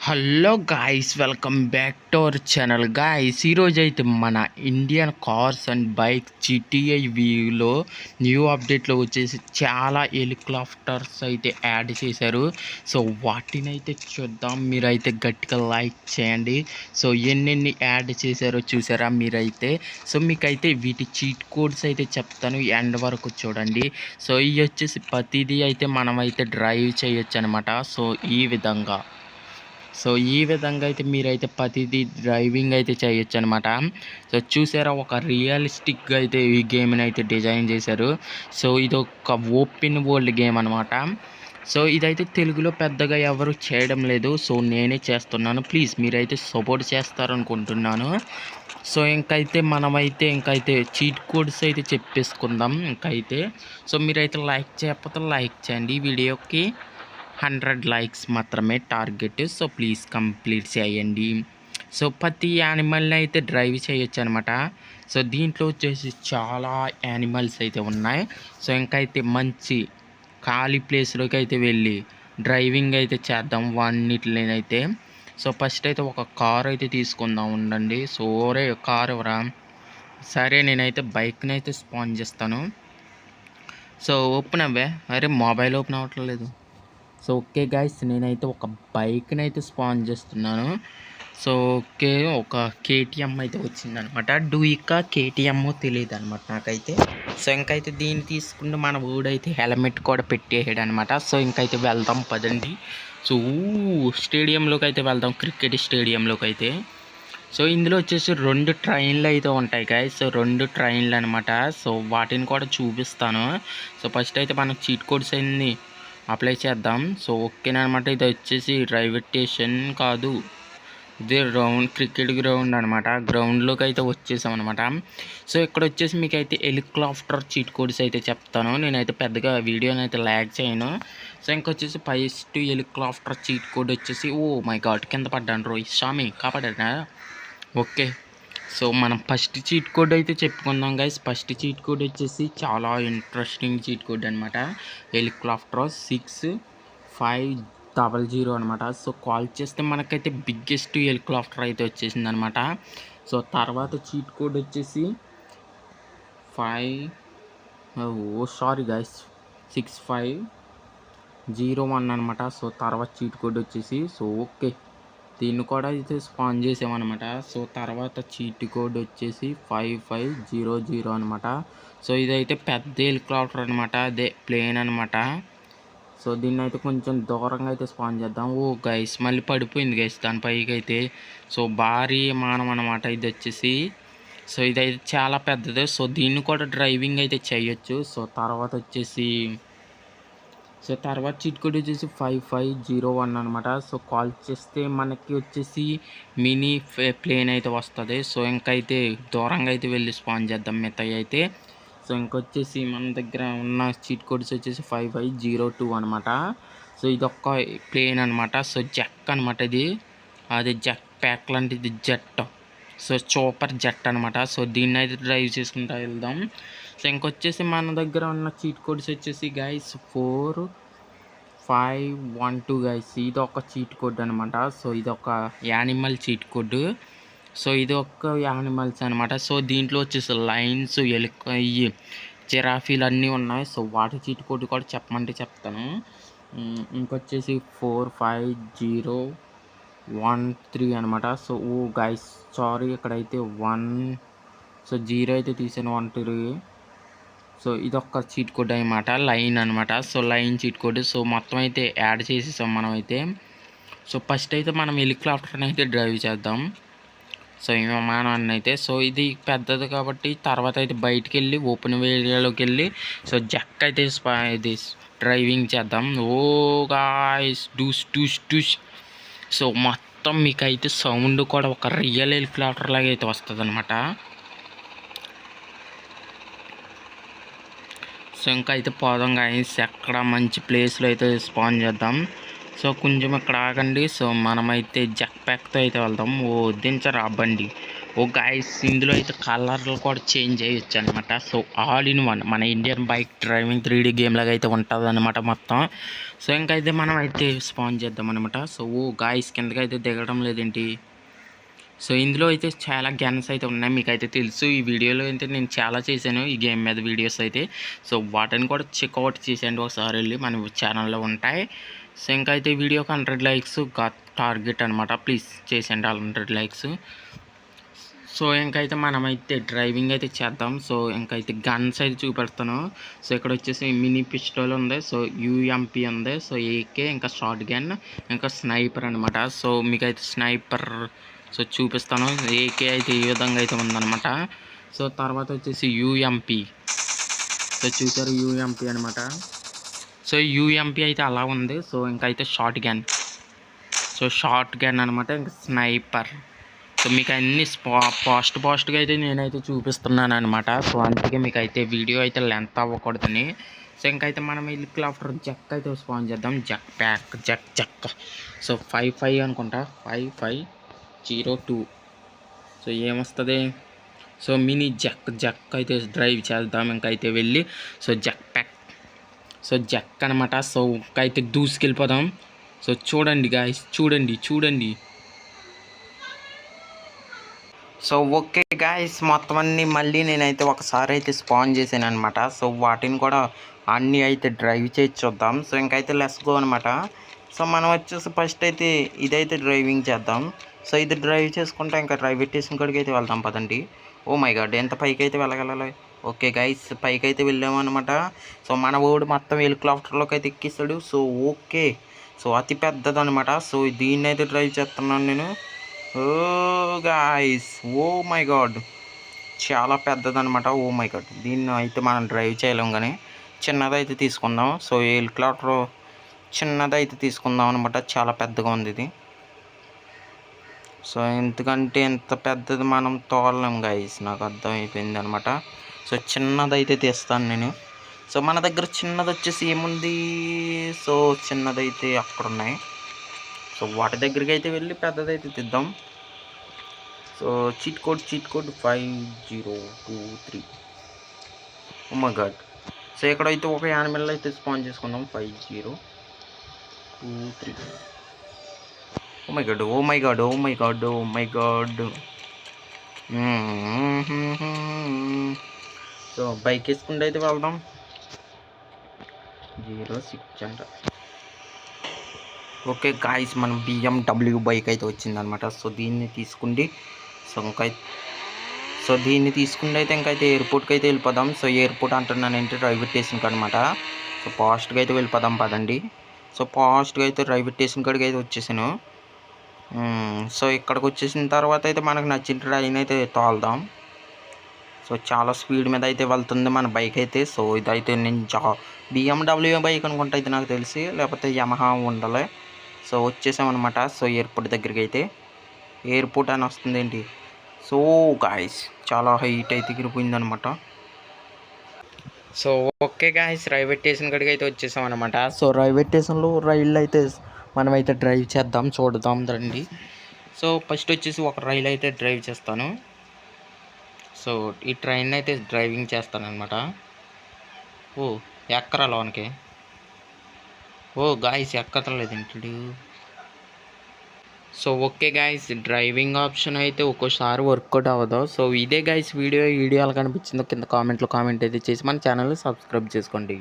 Hello guys, welcome back to our channel. Guys, ఈరోజు అయితే మన Indian cars and bike GTA వ్యూలో new అప్డేట్లో వచ్చేసి చాలా హెలికాప్టర్స్ అయితే యాడ్ చేశారు. సో వాటిని అయితే చూద్దాం. మీరైతే గట్టిగా లైక్ చేయండి. సో ఎన్నెన్ని యాడ్ చేశారో చూసారా మీరైతే. సో మీకైతే వీటి చీట్ కోడ్స్ అయితే చెప్తాను, ఎండ్ వరకు చూడండి. సో ఇవి వచ్చేసి ప్రతిదీ అయితే మనమైతే డ్రైవ్ చేయొచ్చు అనమాట. సో ఈ విధంగా అయితే మీరైతే ప్రతిదీ డ్రైవింగ్ అయితే చేయొచ్చు అనమాట. సో చూసారా, ఒక రియలిస్టిక్గా అయితే ఈ గేమ్ని అయితే డిజైన్ చేశారు. సో ఇది ఒక ఓపెన్ వరల్డ్ గేమ్ అనమాట. సో ఇదైతే తెలుగులో పెద్దగా ఎవరు చేయడం లేదు. సో నేనే చేస్తున్నాను. ప్లీజ్ మీరైతే సపోర్ట్ చేస్తారనుకుంటున్నాను. సో ఇంకైతే చీట్ కోడ్స్ అయితే చెప్పేసుకుందాం. సో మీరైతే లైక్ చేయకపోతే లైక్ చేయండి. ఈ వీడియోకి 100 లైక్స్ మాత్రమే టార్గెట్. సో ప్లీజ్ కంప్లీట్ చేయండి. సో ప్రతి యానిమల్ని అయితే డ్రైవ్ చేయొచ్చు అనమాట. సో దీంట్లో వచ్చేసి చాలా యానిమల్స్ అయితే ఉన్నాయి. సో ఇంకైతే మంచి ఖాళీ ప్లేస్లోకి అయితే వెళ్ళి డ్రైవింగ్ అయితే చేద్దాం వాటినైతే. సో ఫస్ట్ అయితే ఒక కార్ అయితే తీసుకుందాం ఉండండి. సో ఒరే కార్ ఎవరా? సరే, నేనైతే బైక్ని అయితే స్పాన్ చేస్తాను. సో ఓపెన్ అవ్వే. అరే మొబైల్ ఓపెన్ అవ్వట్లేదు. సో ఓకే గాయ్స్, నేనైతే ఒక బైక్ని అయితే స్పాన్ చేస్తున్నాను. సో ఓకే, ఒక కేటీఎం అయితే వచ్చిందనమాట. డూయికా కేటీఎం తెలియదు అనమాట నాకైతే. సో ఇంకైతే దీన్ని తీసుకుంటే మన ఊడైతే హెల్మెట్ కూడా పెట్టేసాడు అనమాట. సో ఇంకైతే వెళ్దాం పదండి. సో స్టేడియంలోకి అయితే వెళ్దాం, క్రికెట్ స్టేడియంలోకి అయితే. సో ఇందులో వచ్చేసి 2 ట్రైన్లు అయితే ఉంటాయి గాయ్స్. సో 2 ట్రైన్లు అనమాట. సో వాటిని కూడా చూపిస్తాను. సో ఫస్ట్ అయితే మనం చీట్ కోడ్స్ అన్ని అప్లై చేద్దాం. సో ఓకేనమాట. ఇది వచ్చేసి రైల్వే స్టేషన్ కాదు, ఇది క్రికెట్ గ్రౌండ్ అనమాట. గ్రౌండ్లోకి అయితే వచ్చేసాం అనమాట. సో ఇక్కడ వచ్చేసి మీకు అయితే హెలికాప్టర్ చీట్ కోడ్స్ అయితే చెప్తాను. నేనైతే పెద్దగా వీడియోని అయితే ల్యాగ్ చేయను. సో ఇంకొచ్చేసి ఫస్ట్ హెలికాప్టర్ చీట్ కోడ్ వచ్చేసి, ఓ మై గాడ్, కింద పడ్డాను. రోహిత్ స్వామి కాపాడా. ఓకే, సో మనం ఫస్ట్ చీట్ కోడ్ అయితే చెప్పుకుందాం గైస్. ఫస్ట్ చీట్ కోడ్ వచ్చేసి చాలా ఇంట్రెస్టింగ్ చీట్ కోడ్ అనమాట. హెలికాప్టర్ 6500 అనమాట. సో కాల్ చేస్తే మనకైతే బిగ్గెస్ట్ హెలికాప్టర్ అయితే వచ్చేసింది అనమాట. సో తర్వాత చీట్ కోడ్ వచ్చేసి 6501 అనమాట. సో తర్వాత చీట్ కోడ్ వచ్చేసి, సో ఓకే, దీన్ని కూడా అయితే స్పాన్ చేసామన్నమాట. సో తర్వాత చీట్ కోడ్ వచ్చేసి 5500 అనమాట. సో ఇదైతే పెద్ద హెలికాప్టర్ అనమాట, అదే ప్లేన్ అనమాట. సో దీన్ని అయితే కొంచెం దూరంగా అయితే స్పాన్ చేద్దాం. ఓ గైస్, మళ్ళీ పడిపోయింది గైస్ దానిపైకి అయితే. సో భారీ విమానం అనమాట ఇది వచ్చేసి. సో ఇదైతే చాలా పెద్దది. సో దీన్ని కూడా డ్రైవింగ్ అయితే చేయొచ్చు. సో తర్వాత చీట్ కోడ్ వచ్చేసి 5501 అనమాట. సో కాల్ చేస్తే మనకి వచ్చేసి మినీ ప్లేన్ అయితే వస్తుంది. సో ఇంకైతే దూరంగా అయితే వెళ్ళి స్పాన్ చేద్దాం మిగతాయి అయితే. సో ఇంకొచ్చేసి మన దగ్గర ఉన్న చీట్ కోడ్స్ వచ్చేసి 5502 అనమాట. సో ఇది ఒక్క ప్లేన్ అనమాట. సో జెక్ అనమాట ఇది, అది జెక్ ప్యాక్ లాంటిది జెట్. సో సూపర్ జెట్ అనమాట. సో దీన్ని అయితే డ్రైవ్ చేసుకుంటూ వెళ్దాం. సో ఇంకొచ్చేసి మన దగ్గర ఉన్న చీట్ కోడ్స్ వచ్చేసి గైస్ 4512 గైస్. ఇది ఒక చీట్ కోడ్ అనమాట. సో ఇది ఒక యానిమల్ చీట్ కోడ్. సో ఇది ఒక యానిమల్స్ అనమాట. సో దీంట్లో వచ్చేసి లైన్స్, ఇవి జిరాఫీలు అన్నీ ఉన్నాయి. సో వాటి చీట్ కోడ్ కూడా చెప్పమంటే చెప్తాను. ఇంకొచ్చేసి 45013 అనమాట. సో ఓ గైస్ సారీ, ఇక్కడైతే 1, సో 0 అయితే తీసాను, 1 2. సో ఇది ఒక చీట్ కోడ్ అనమాట, లైన్ అనమాట. So line cheat code. So మొత్తం అయితే యాడ్ చేసేసాం మనం అయితే. సో ఫస్ట్ అయితే మనం హెలికాప్టర్ని అయితే డ్రైవ్ చేద్దాం. సో ఈ విమానాన్ని అయితే. సో ఇది పెద్దది కాబట్టి తర్వాత అయితే బయటికి వెళ్ళి ఓపెన్ ఏరియాలోకి వెళ్ళి సో జక్ అయితే ఇది డ్రైవింగ్ చేద్దాం. ఓ గాయ్స్, డూస్ డూస్ డూస్. సో మొత్తం మీకైతే సౌండ్ కూడా ఒక రియల్ హెలికాప్టర్ లాగా అయితే వస్తుంది అనమాట. సో ఇంకా అయితే పోదాం గాయస్, ఎక్కడ మంచి ప్లేస్లో అయితే స్పాన్ చేద్దాం. సో కొంచెం ఇక్కడ ఆగండి. సో మనమైతే జక్ ప్యాక్తో అయితే వెళ్దాం. ఓ దించరా బండి, ఓ గాయ్స్ ఇందులో అయితే కలర్లు కూడా చేంజ్ చేయొచ్చు అనమాట. సో ఆల్ ఇన్ వన్ మన Indian bike driving 3D game లాగా అయితే ఉంటుంది అనమాట మొత్తం. సో ఇంకైతే మనం అయితే స్పాన్ చేద్దాం అనమాట. సో ఓ గాయ్స్ కిందకి అయితే దిగడం లేదేంటి. సో ఇందులో అయితే చాలా గన్స్ అయితే ఉన్నాయి, మీకు అయితే తెలుసు. ఈ వీడియోలో అయితే నేను చాలా చేశాను ఈ గేమ్ మీద వీడియోస్ అయితే. సో వాటిని కూడా చెక్అవుట్ చేసేయండి ఒకసారి వెళ్ళి, మన ఛానల్లో ఉంటాయి. సో ఇంకా అయితే వీడియోకి 100 లైక్స్ టార్గెట్ అనమాట, ప్లీజ్ చేసేయండి 100 లైక్స్. సో ఇంకైతే మనమైతే డ్రైవింగ్ అయితే చేద్దాం. సో ఇంకైతే గన్స్ అయితే చూపెడతాను. సో ఇక్కడ వచ్చేసి మినీ పిస్టల్ ఉంది, సో యూఎంపీ ఉంది, సో ఏకే, ఇంకా షార్ట్ గన్, ఇంకా స్నైపర్ అనమాట. సో మీకైతే స్నైపర్ సో చూపిస్తాను. ఏకే అయితే ఈ విధంగా అయితే ఉందన్నమాట. సో తర్వాత వచ్చేసి యూఎంపీ, సో చూసారు యూఎంపీ అనమాట. సో యూఎంపీ అయితే అలా ఉంది. సో ఇంకైతే short gun, so short gun అనమాట, ఇంకా స్నైపర్. సో మీకు అన్ని పాస్ట్గా అయితే నేనైతే చూపిస్తున్నాను అనమాట. సో అందుకే మీకు అయితే వీడియో అయితే లెంత్ అవ్వకూడదని. సో ఇంకైతే మనం హెలికాప్టర్ జక్ అయితే స్పాన్ చేద్దాం. Jack pack jack. సో 55 అనుకుంటా, 5502. సో ఏమొస్తుంది, సో మినీ జక్ అయితే డ్రైవ్ చేద్దాం ఇంకైతే వెళ్ళి. So jack pack, so jack అనమాట. సో ఇంకైతే దూసుకెళ్ళిపోదాం. సో చూడండి గాయ్స్, చూడండి. సో ఓకే గాయ్స్, మొత్తం అన్నీ మళ్ళీ నేనైతే ఒకసారి అయితే స్పాన్ చేశాను అనమాట. సో వాటిని కూడా అన్నీ అయితే డ్రైవ్ చేసి చూద్దాం. సో ఇంకైతే లెట్స్ గో అనమాట. సో మనం వచ్చేసి ఫస్ట్ అయితే ఇదైతే డ్రైవింగ్ చేద్దాం. సో ఇది డ్రైవ్ చేసుకుంటే ఇంకా రైల్వే స్టేషన్ కాడికి అయితే వెళ్దాం పదండి. ఓ మై గాడ్, ఎంత పైకి అయితే వెళ్ళగలలే. ఓకే గైస్, పైకి అయితే వెళ్ళాము అనమాట. సో మన ఓడు మొత్తం హెలికాప్టర్లోకి అయితే ఎక్కిస్తాడు. సో ఓకే, సో అతి పెద్దది అనమాట. సో దీన్ని అయితే డ్రైవ్ చేస్తున్నాను నేను. ఓ గాయ్స్, ఓ మై గాడ్, చాలా పెద్దదనమాట. ఓ మై గాడ్, దీన్ని అయితే మనం డ్రైవ్ చేయలేం, కానీ చిన్నదైతే తీసుకుందాం. సో హెలికాప్టర్ చిన్నదైతే తీసుకుందాం అనమాట, చాలా పెద్దగా ఉంది ఇది. సో ఎందుకంటే ఎంత పెద్దది మనం తోలలేం గాయ్స్, నాకు అర్థమైపోయింది అనమాట. సో చిన్నదైతే తీస్తాను నేను. సో మన దగ్గర చిన్నది వచ్చేసి ఏముంది, సో చిన్నదైతే అక్కడ ఉన్నాయి. సో వాటి దగ్గరికి అయితే వెళ్ళి పెద్దదైతే తీద్దాం. So cheat code 5023. Oh my god. So ఇక్కడైతే ఒక యానిమల్ అయితే స్పాన్ చేసుకుందాం, 5023. Oh my god. So bike వేసుకుంటే అయితే వెళ్దాం. 06 అంట. ఓకే గాయ్స్, మనం BMW బైక్ అయితే వచ్చిందనమాట. సో దీన్ని తీసుకుండి, సో దీన్ని తీసుకుంటే అయితే ఇంకైతే ఎయిర్పోర్ట్కి అయితే వెళ్ళిపోదాం. సో ఎయిర్పోర్ట్ అంటున్నాను ఏంటి, రైల్వే స్టేషన్కి అనమాట. సో ఫాస్ట్గా అయితే వెళ్ళిపోదాం పదండి. సో ఫాస్ట్గా అయితే రైల్వే స్టేషన్ కాడికి అయితే వచ్చేసాను. సో ఇక్కడికి వచ్చేసిన తర్వాత అయితే మనకు నచ్చిన ట్రైన్ అయితే తోలుదాం. సో చాలా స్పీడ్ మీద అయితే వెళ్తుంది మన బైక్ అయితే. సో ఇదైతే నేను BMW బైక్ అనుకుంటా అయితే నాకు తెలిసి, లేకపోతే యమహా ఉండాలి. సో వచ్చేసామన్నమాట. సో ఎయిర్పోర్ట్ దగ్గరికి అయితే, ఎయిర్పోర్ట్ అని వస్తుంది ఏంటి. సో గాయస్, చాలా హైట్ అయితే ఎగిరిపోయిందనమాట. So okay guys, railway station కాడికి అయితే వచ్చేసాం అనమాట. సో రైల్వే స్టేషన్లో రైళ్ళు అయితే మనమైతే డ్రైవ్ చేద్దాం, చూడదాం రండి. సో ఫస్ట్ వచ్చేసి ఒక రైలు అయితే డ్రైవ్ చేస్తాను. సో ఈ ట్రైన్ అయితే డ్రైవింగ్ చేస్తానమాట. ఓ ఎక్కరా లోనికి. ఓ గాయస్ ఎక్కతలేదు ఇంటి. So okay guys, driving option అయితే ఒక్కోసారి వర్కౌట్ అవ్వదు. సో ఇదే గాయస్ వీడియో ఎలా కనిపించిందో కింద కామెంట్లో కామెంట్ అయితే చేసి మన ఛానల్ని సబ్స్క్రైబ్ చేసుకోండి.